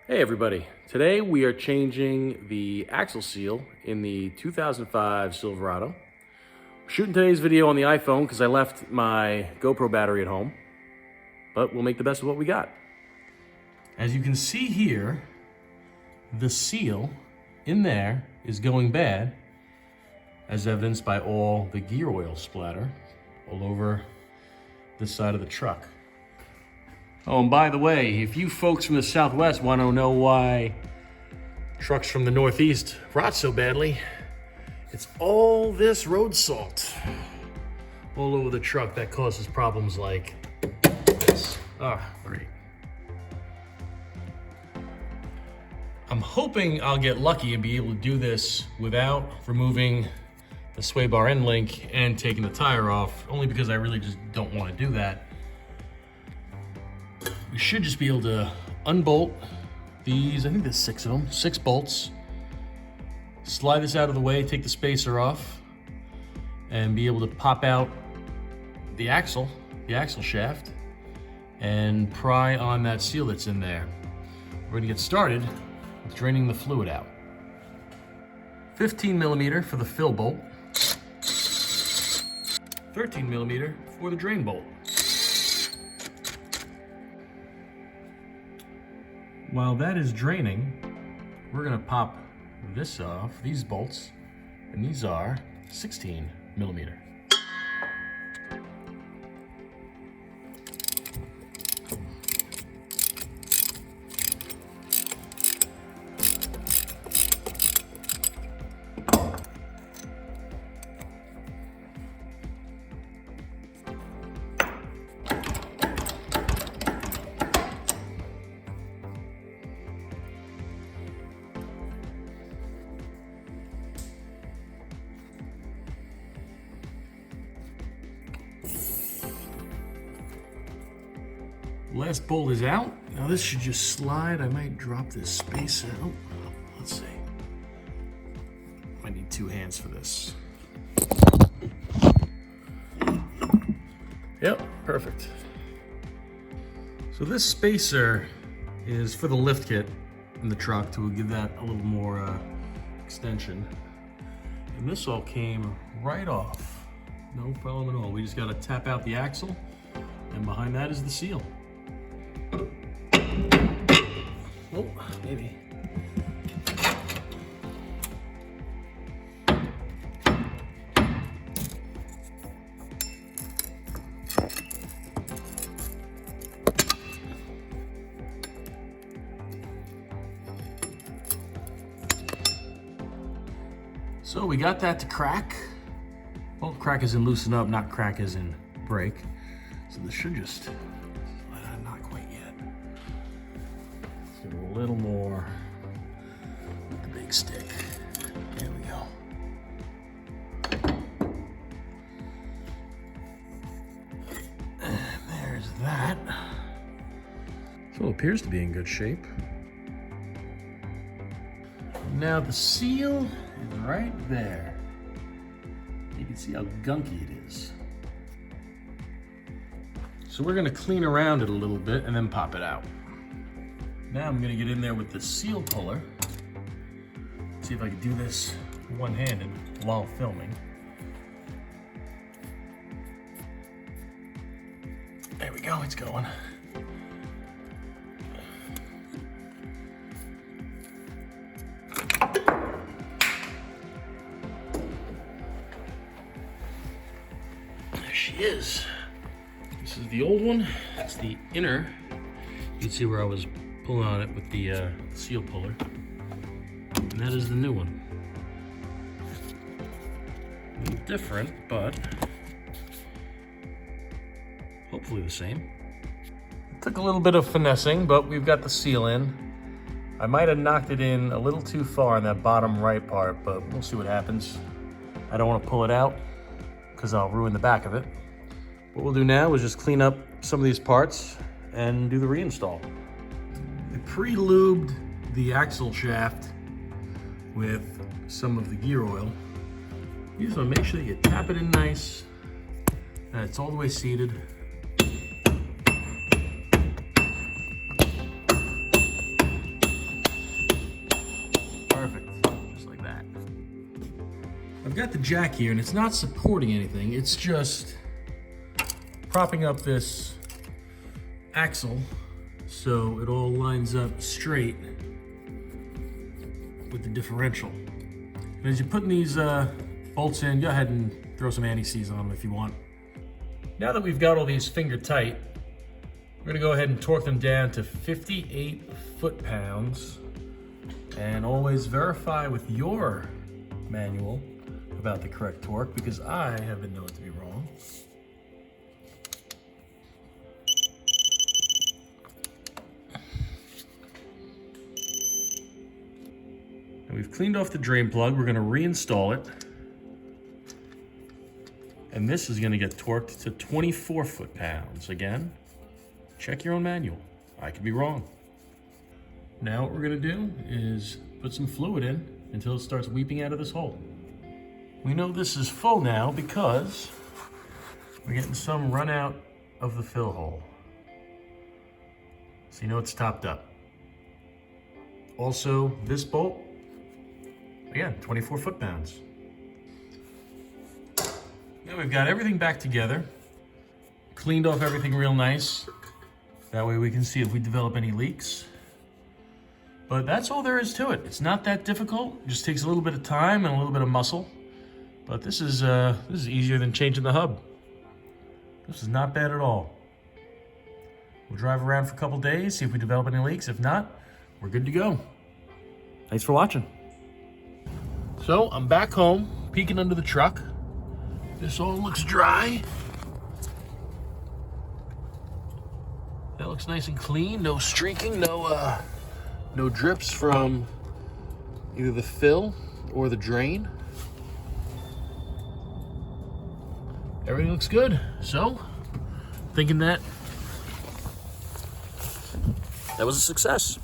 Hey everybody, today we are changing the axle seal in the 2005 Silverado. We're shooting today's video on the iPhone because I left my GoPro battery at home, but we'll make the best of what we got. As you can see here, the seal in there is going bad, as evidenced by all the gear oil splatter all over this side of the truck. Oh, and by the way, if you folks from the Southwest want to know why trucks from the Northeast rot so badly, it's all this road salt all over the truck that causes problems like this. Ah, great. I'm hoping I'll get lucky and be able to do this without removing the sway bar end link and taking the tire off, only because I really just don't want to do that. We should just be able to unbolt these, I think there's 6 of them, 6 bolts. Slide this out of the way, take the spacer off, and be able to pop out the axle shaft, and pry on that seal that's in there. We're gonna get started with draining the fluid out. 15 millimeter for the fill bolt, 13 millimeter for the drain bolt. While that is draining, we're gonna pop this off, these bolts, and these are 16 millimeter. Last bolt is out. Now this should just slide. I might drop this spacer. Oh, let's see. I need 2 hands for this. Yep, perfect. So this spacer is for the lift kit in the truck to give that a little more extension. And this all came right off. No problem at all. We just got to tap out the axle, and behind that is the seal. Oh, maybe. So we got that to crack. Well, crack as in loosen up, not crack as in break. So this should just, not quite yet. Let's get a little more with the big stick. There we go. And there's that. So it appears to be in good shape. Now the seal is right there. You can see how gunky it is. So we're gonna clean around it a little bit and then pop it out. Now I'm gonna get in there with the seal puller. See if I can do this one-handed while filming. There we go, it's going. There she is. This is the old one. It's the inner. You can see where I was pulling on it with the seal puller. And that is the new one. A little different, but hopefully the same. It took a little bit of finessing, but we've got the seal in. I might have knocked it in a little too far in that bottom right part, but we'll see what happens. I don't want to pull it out because I'll ruin the back of it. What we'll do now is just clean up some of these parts and do the reinstall. I pre-lubed the axle shaft with some of the gear oil. You just want to make sure that you tap it in nice, and it's all the way seated. got the jack here, and it's not supporting anything. It's just propping up this axle so it all lines up straight with the differential. And as you're putting these bolts in, go ahead and throw some anti-seize on them if you want. Now that we've got all these finger tight, we're gonna go ahead and torque them down to 58 foot-pounds, and always verify with your manual about the correct torque, because I have been known to be wrong. Now we've cleaned off the drain plug. We're gonna reinstall it. And this is gonna get torqued to 24 foot-pounds. Again, check your own manual. I could be wrong. Now what we're gonna do is put some fluid in until it starts weeping out of this hole. We know this is full now because we're getting some run out of the fill hole. So you know it's topped up. Also, this bolt, again, 24 foot-pounds. Now we've got everything back together, cleaned off everything real nice. That way we can see if we develop any leaks. But that's all there is to it. It's not that difficult. It just takes a little bit of time and a little bit of muscle. But this is easier than changing the hub. This is not bad at all. We'll drive around for a couple days, see if we develop any leaks. If not, we're good to go. Thanks for watching. So I'm back home, peeking under the truck. This all looks dry. That looks nice and clean. No streaking, no drips from either the fill or the drain. Everything looks good. So, thinking that was a success.